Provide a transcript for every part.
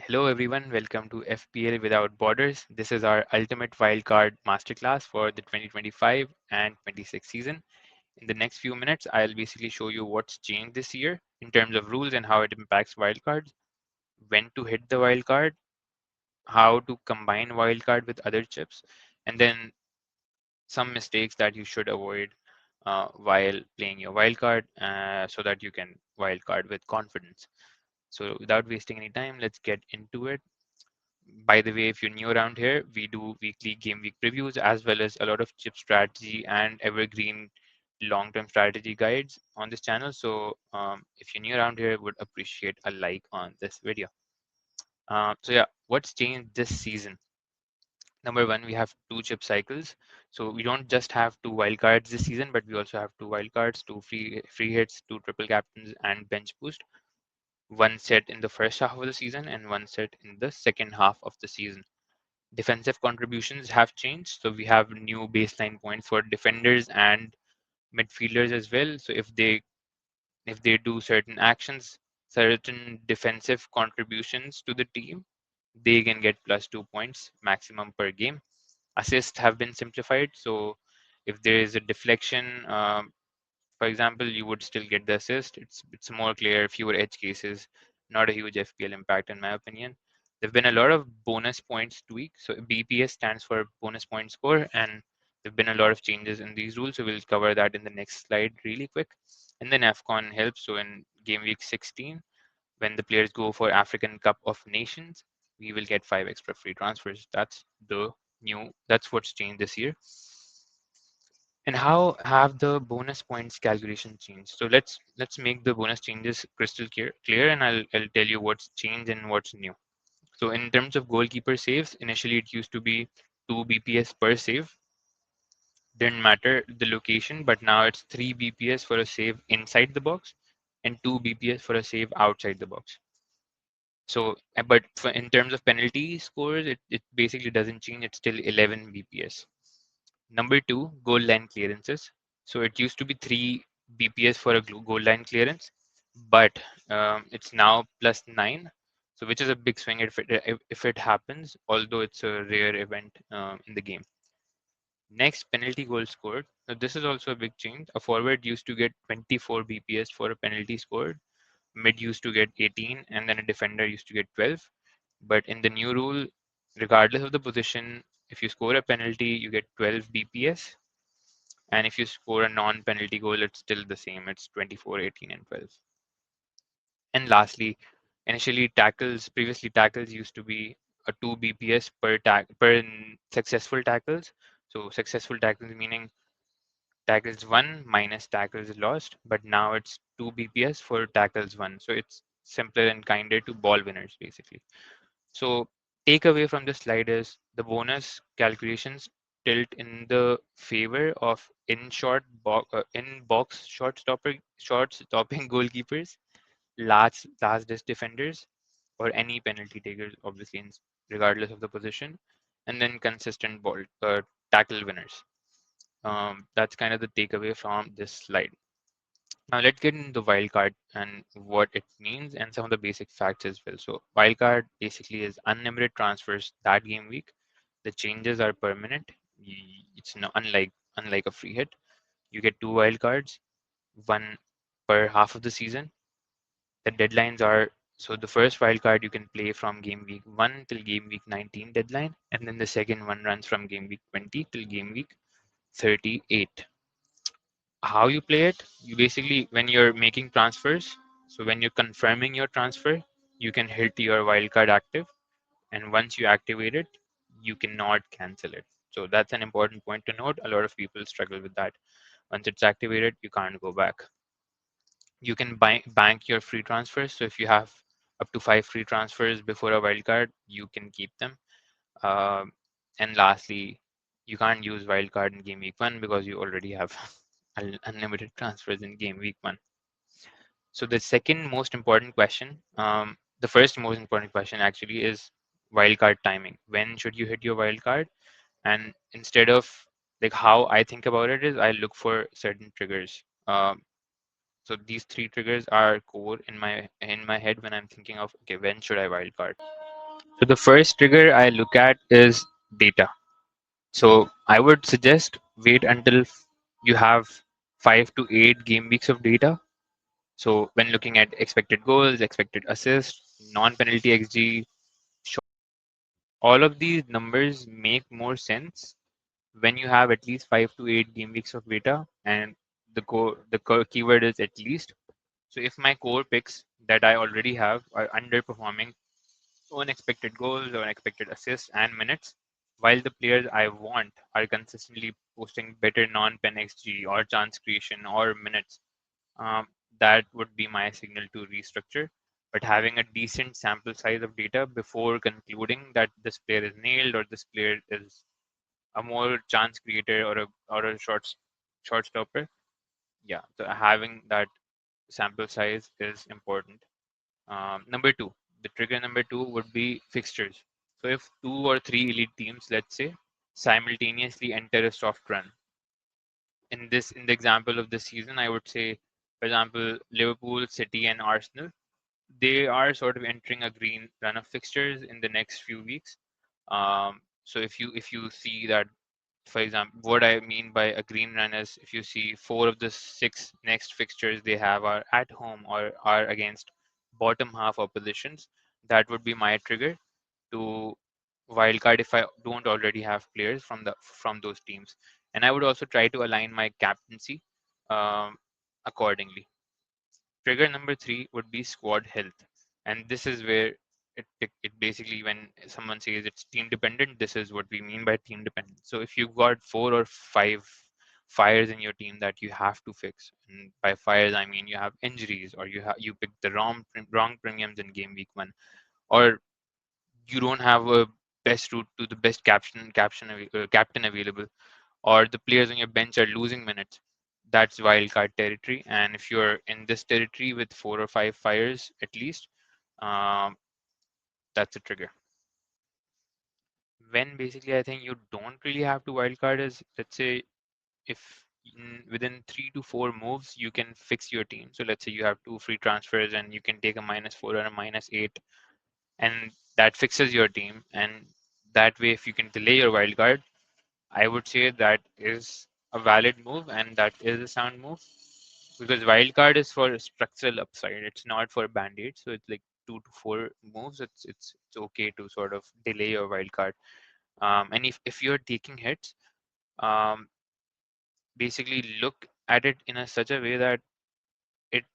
Hello everyone, welcome to FPL Without Borders. This is our ultimate wildcard masterclass for the 2025 and 26 season. In the next few minutes, I'll basically show you what's changed this year in terms of rules and how it impacts wildcards, when to hit the wildcard, how to combine wildcard with other chips, and then some mistakes that you should avoid while playing your wildcard so that you can wildcard with confidence. So without wasting any time, let's get into it. By the way, if you're new around here, we do weekly game week previews as well as a lot of chip strategy and evergreen long-term strategy guides on this channel. So if you're new around here, would appreciate a like on this video. So yeah, what's changed this season? Number one, we have two chip cycles. So we don't just have two wildcards this season, but we also have two wildcards, two free hits, two triple captains, and bench boost. One set in the first half of the season and one set in the second half of the season. Defensive contributions have changed. So we have new baseline points for defenders and midfielders as well. So if they do certain actions, certain defensive contributions to the team, they can get +2 points maximum per game. Assists have been simplified. So if there is a deflection, for example, you would still get the assist. It's more clear, fewer edge cases, not a huge FPL impact in my opinion. There've been a lot of bonus points tweaked. So BPS stands for bonus point score, and there've been a lot of changes in these rules. So we'll cover that in the next slide really quick. And then AFCON helps. So in game week 16, when the players go for African Cup of Nations, we will get 5 extra free transfers. That's what's changed this year. And how have the bonus points calculation changed? So let's make the bonus changes crystal clear, and I'll tell you what's changed and what's new. So in terms of goalkeeper saves, initially it used to be 2 BPS per save. Didn't matter the location, but now it's 3 BPS for a save inside the box and 2 BPS for a save outside the box. So, in terms of penalty scores, it basically doesn't change. It's still 11 BPS. Number two, goal line clearances. So it used to be 3 BPS for a goal line clearance, but it's now +9. So which is a big swing if it happens, although it's a rare event in the game. Next, penalty goal scored. So this is also a big change. A forward used to get 24 BPS for a penalty scored. Mid used to get 18, and then a defender used to get 12. But in the new rule, regardless of the position, if you score a penalty, you get 12 BPS. And if you score a non-penalty goal, it's still the same. It's 24, 18, and 12. And lastly, previously tackles used to be a 2 BPS per successful tackles. So successful tackles meaning tackles won minus tackles lost, but now it's 2 BPS for tackles won. So it's simpler and kinder to ball winners basically. So takeaway from this slide is the bonus calculations tilt in the favor of in box short stopping goalkeepers, last ditch defenders, or any penalty takers, obviously regardless of the position, and then consistent tackle winners. That's kind of the takeaway from this slide. Now let's get into the wildcard and what it means and some of the basic facts as well. So wildcard basically is unlimited transfers that game week. The changes are permanent. It's no, unlike a free hit. You get 2 wildcards, one per half of the season. The deadlines are, so the first wildcard you can play from game week 1 till game week 19 deadline, and then the second one runs from game week 20 till game week 38. How you play it, you basically, when you're making transfers, so when you're confirming your transfer, you can hit your wildcard active, and once you activate it, you cannot cancel it. So that's an important point to note. A lot of people struggle with that. Once it's activated, you can't go back. You can bank your free transfers. So if you have up to 5 free transfers before a wildcard, you can keep them. And lastly, you can't use wildcard in game week 1 because you already have unlimited transfers in game week 1. So the second most important question, the first most important question actually is wildcard timing. When should you hit your wildcard? And instead of like how I think about it is I look for certain triggers. So these 3 triggers are core in my head when I'm thinking of okay, when should I wildcard? So the first trigger I look at is data. So I would suggest wait until you have 5 to 8 game weeks of data. So when looking at expected goals, expected assists, non-penalty XG, all of these numbers make more sense when you have at least 5 to 8 game weeks of data, and the keyword is at least. So if my core picks that I already have are underperforming on expected goals or expected assists and minutes, while the players I want are consistently posting better non-pen XG or chance creation or minutes, um, that would be my signal to restructure. But having a decent sample size of data before concluding that this player is nailed or this player is a more chance creator or a short stopper, yeah. So having that sample size is important. Number two, the trigger number two would be fixtures. So if 2 or 3 elite teams, let's say, simultaneously enter a soft run, in the example of this season, I would say, for example, Liverpool, City, and Arsenal, they are sort of entering a green run of fixtures in the next few weeks. So if you see that, for example, what I mean by a green run is if you see 4 of the 6 next fixtures they have are at home or are against bottom half oppositions, that would be my trigger to wildcard if I don't already have players from those teams. And I would also try to align my captaincy um, accordingly. Trigger number three would be squad health, and this is where it basically, when someone says it's team dependent, this is what we mean by team dependent. So if you've got 4 or 5 fires in your team that you have to fix, and by fires I mean you have injuries or you picked the wrong premiums in game week 1, or you don't have a best route to the best captain available, or the players on your bench are losing minutes, that's wildcard territory. And if you're in this territory with 4 or 5 fires at least, um, that's a trigger. When basically I think you don't really have to wildcard is, let's say, if within 3 to 4 moves you can fix your team. So let's say you have 2 free transfers and you can take a -4 or a -8, and that fixes your team. And that way, if you can delay your wildcard, I would say that is a valid move and that is a sound move, because wildcard is for structural upside. It's not for band-aid. So it's like 2 to 4 moves. It's okay to sort of delay your wildcard. And if you're taking hits, um, basically look at it in such a way that it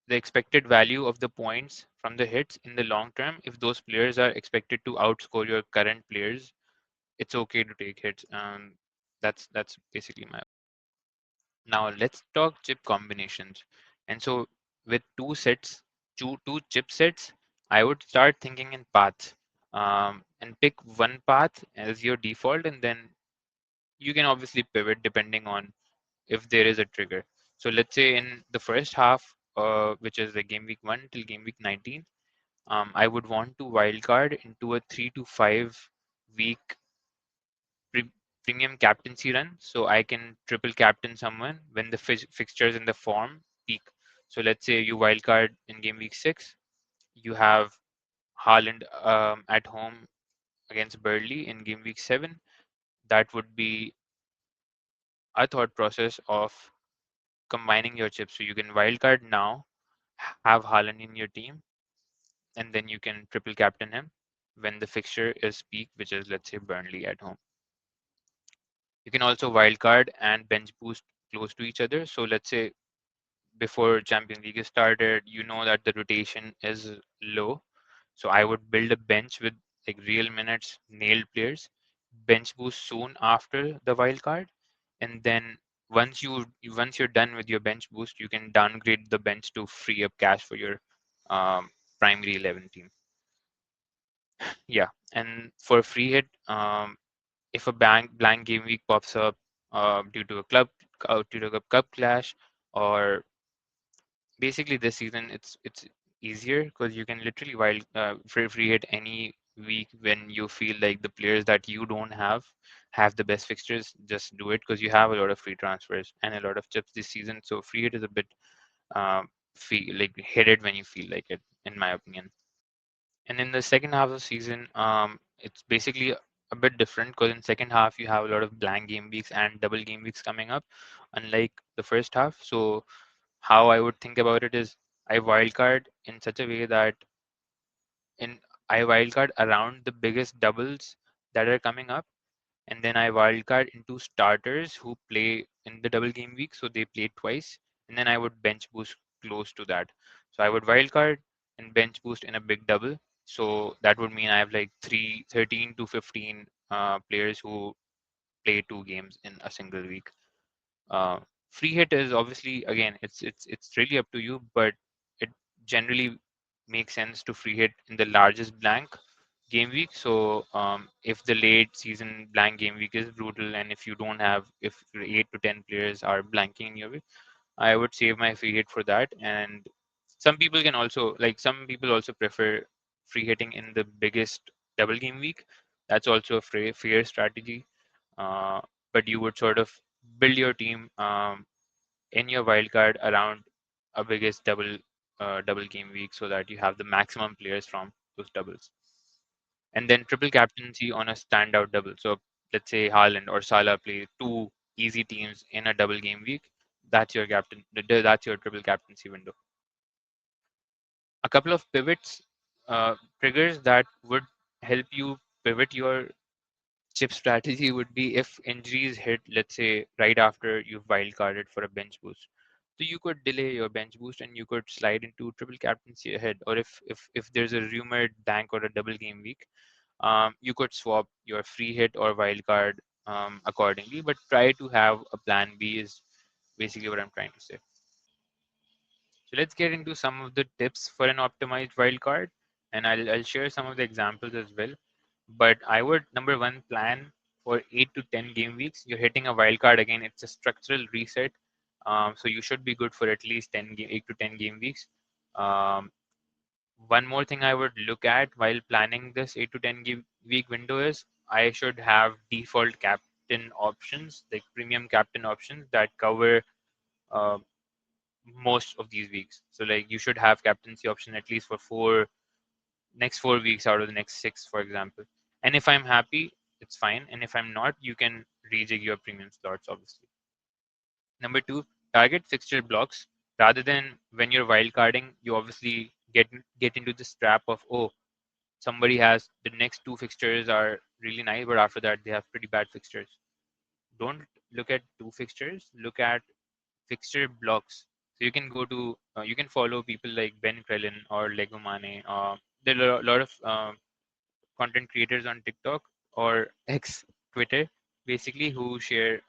the expected value of the points from the hits in the long term, if those players are expected to outscore your current players, it's okay to take hits. That's basically my. Now let's talk chip combinations. And so with two chip sets, I would start thinking in paths, and pick one path as your default, and then you can obviously pivot depending on if there is a trigger. So let's say in the first half, which is the game week 1 till game week 19, I would want to wildcard into a 3 to 5 week pre- premium captaincy run, so I can triple captain someone when the fixtures in the form peak. So let's say you wildcard in game week 6, you have Haaland at home against Burnley in game week 7. That would be a thought process of combining your chips. So you can wildcard now, have Haaland in your team, and then you can triple captain him when the fixture is peak, which is, let's say, Burnley at home. You can also wildcard and bench boost close to each other. So let's say before Champions League is started, you know that the rotation is low. So I would build a bench with like real minutes, nailed players, bench boost soon after the wildcard, and then once you're done with your bench boost, you can downgrade the bench to free up cash for your um, primary 11 team. Yeah, and for a free hit, if a blank game week pops up due to a cup clash, or basically this season it's easier because you can literally free hit any week when you feel like the players that you don't have the best fixtures. Just do it because you have a lot of free transfers and a lot of chips this season. So free hit is a bit feel like hit it when you feel like it, in my opinion. And in the second half of the season, it's basically a bit different because in second half you have a lot of blank game weeks and double game weeks coming up, unlike the first half. So how I would think about it is I wildcard in such a way that in I wildcard around the biggest doubles that are coming up, and then I wildcard into starters who play in the double game week, so they play twice, and then I would bench boost close to that. So I would wildcard and bench boost in a big double. So that would mean I have like 13 to 15 players who play two games in a single week. Uh, Free hit is obviously again it's really up to you, but it generally makes sense to free hit in the largest blank game week. So if the late season blank game week is brutal, and if you don't have if 8 to 10 players are blanking in your week, I would save my free hit for that. And some people can also some people also prefer free hitting in the biggest double game week. That's also a fair strategy. Uh, but you would sort of build your team in your wildcard around a biggest double game week so that you have the maximum players from those doubles. And then triple captaincy on a standout double. So let's say Haaland or Salah play two easy teams in a double game week. That's your captain. That's your triple captaincy window. A couple of pivots, triggers that would help you pivot your chip strategy would be if injuries hit, let's say, right after you've wildcarded for a bench boost. So you could delay your bench boost and you could slide into triple captaincy ahead. Or if there's a rumored bank or a double game week, you could swap your free hit or wildcard accordingly. But try to have a plan B is basically what I'm trying to say. So let's get into some of the tips for an optimized wildcard, and I'll share some of the examples as well. But I would number one plan for 8 to 10 game weeks. You're hitting a wildcard again. It's a structural reset, so you should be good for at least 8 to 10 game weeks. Um, One more thing I would look at while planning this 8 to 10 week window is I should have default captain options, like premium captain options that cover uh, most of these weeks. So like you should have captaincy option at least for next 4 weeks out of the next 6, for example. And if I'm happy, it's fine. And if I'm not, you can rejig your premium slots, obviously. Number two, target fixture blocks. Rather than when you're wildcarding, you obviously get into this trap of, oh, somebody has the next two fixtures are really nice, but after that they have pretty bad fixtures. Don't look at two fixtures, look at fixture blocks. So you can go to, you can follow people like Ben Krellin or Lego Mane. There are a lot of content creators on TikTok or X, Twitter, basically who share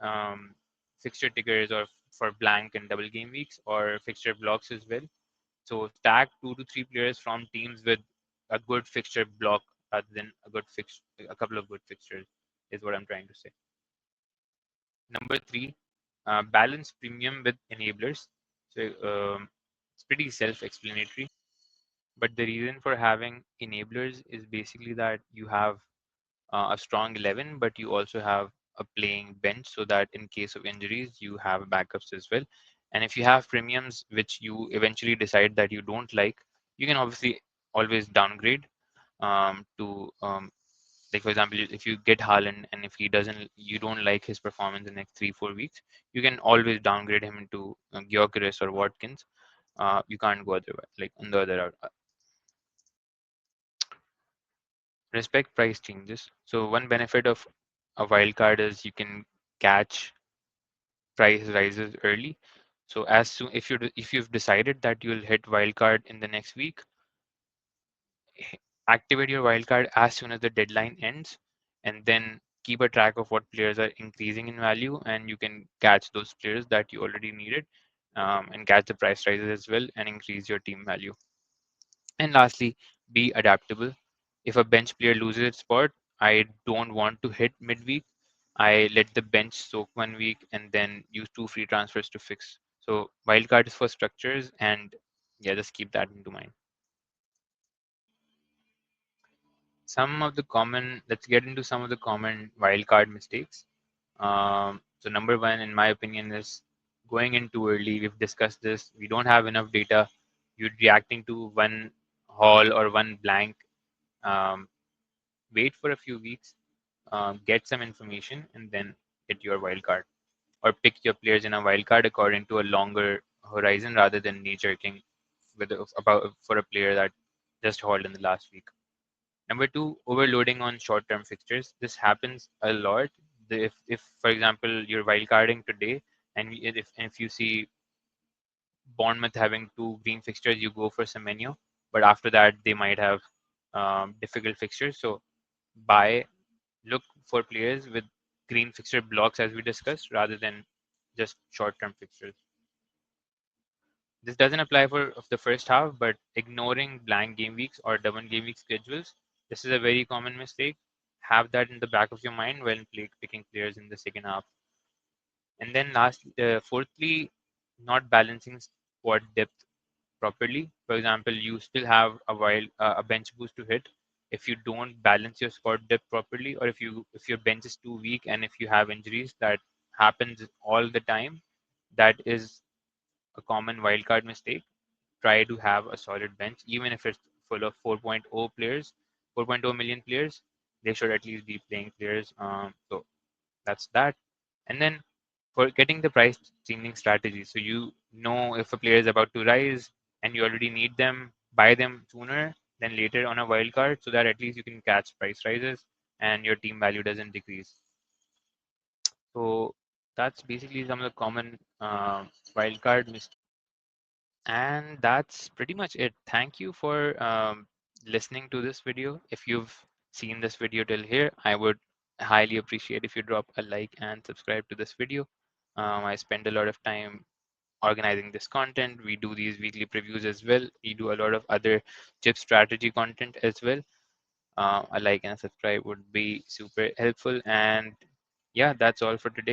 fixture tickers or for blank and double game weeks or fixture blocks as well. So stack 2 to 3 players from teams with a good fixture block rather than a couple of good fixtures is what I'm trying to say. Number three, balance premium with enablers. So it's pretty self-explanatory, but the reason for having enablers is basically that you have a strong 11, but you also have a playing bench so that in case of injuries, you have backups as well. And if you have premiums, which you eventually decide that you don't like, you can obviously always downgrade to like for example, if you get Haaland and if he doesn't, you don't like his performance in the next 3 4 weeks, you can always downgrade him into Gyökeres or Watkins. You can't go otherwise, like on the other out. Respect price changes. So one benefit of a wildcard is you can catch price rises early. So as soon if you've decided that you'll hit wildcard in the next week, activate your wildcard as soon as the deadline ends, and then keep a track of what players are increasing in value, and you can catch those players that you already needed, and catch the price rises as well, and increase your team value. And lastly, be adaptable. If a bench player loses its spot, I don't want to hit midweek. I let the bench soak 1 week and then use 2 free transfers to fix. So wildcard is for structures, and yeah, just keep that into mind. Let's get into some of the common wildcard mistakes. So number one, in my opinion, is going in too early. We've discussed this. We don't have enough data. You're reacting to one haul or one blank wait for a few weeks, get some information, and then hit your wildcard, or pick your players in a wildcard according to a longer horizon rather than knee jerking about for a player that just hauled in the last week. Number two, overloading on short-term fixtures. This happens a lot. If for example, you're wildcarding today, and if you see Bournemouth having two green fixtures, you go for Semenyo, but after that they might have difficult fixtures. So buy, look for players with green fixture blocks as we discussed, rather than just short-term fixtures. This doesn't apply for the first half, but ignoring blank game weeks or double game week schedules, this is a very common mistake. Have that in the back of your mind when picking players in the second half. And then fourthly, not balancing squad depth properly. For example, you still have a bench boost to hit. If you don't balance your squad depth properly, or if your bench is too weak, and if you have injuries, that happens all the time. That is a common wildcard mistake. Try to have a solid bench, even if it's full of 4.0 players, 4.0 million players. They should at least be playing players. So that's that. And then for getting the price changing strategy, so you know if a player is about to rise and you already need them, buy them sooner than later on a wild card, so that at least you can catch price rises and your team value doesn't decrease. So that's basically some of the common wildcard mistakes. And that's pretty much it. Thank you for listening to this video. If you've seen this video till here, I would highly appreciate if you drop a like and subscribe to this video. I spend a lot of time organizing this content. We do these weekly previews as well. We do a lot of other chip strategy content as well. A like and a subscribe would be super helpful. And yeah, that's all for today.